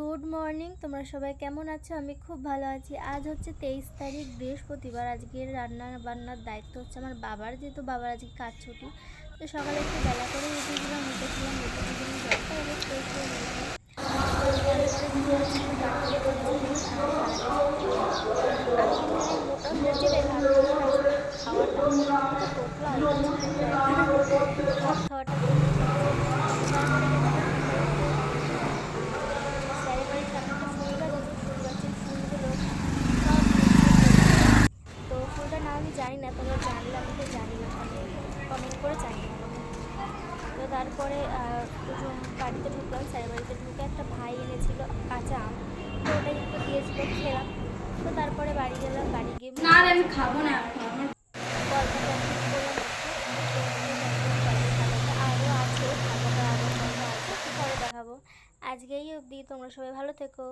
Good morning, তোমরা সবাই কেমন আছো? আমি খুব ভালো আছি। আজ হচ্ছে 23 তারিখ, বৃহস্পতিবার। আজকের রান্না বান্নার দায়িত্ব হচ্ছে আমার বাবার, যেহেতু বাবার আজকে কাজ ছুটি। তো সকালে একটু বেলা করে উঠেছিলাম, উঠেছিলাম জলটা এবার ফ্রেশ হয়ে নিয়েছিলাম। তারপরে দিদি হচ্ছিল বাড়িতে যাচ্ছিলেন আমি কিন্তু অনেক মোটা হয়েছি রে, ভাত খাওয়াটা তো তোতলা হয়ে গেছে, ভাত খাওয়াটা কমে গেছে। তারপরে গেছিলাম বিকেলে স্যারের বাড়ির সামনে একটা ফুল গাছ আছে, ফুল গাছের ফুলগুলো সব নিচে পড়ে আছে। তো ফুলটার নাম আমি জানি না, তোমরা জানলে আমাকে জানিও, কমেন্ট করে জানিও আমাকে। তো তারপরে বাড়িতে ঢুকলাম, স্যারের বাড়িতে ঢুকে একটা ভাই এনেছিল কাঁচা আম, তো ওটাই একটু দিয়েছিল, খেলাম। তো তারপরে বাড়ি গেলাম, বাড়ি গিয়ে না আমি খাবো না। গল্প কমপ্লিট করলাম একটু, তো তোমাদের দেখালাম গল্পের খাতাটা, আরও আছে খাতাটা, আরও গল্প আছে, একটু পরে দেখাবো। আজকে এই অবধি, তোমরা সবাই ভালো থেকো।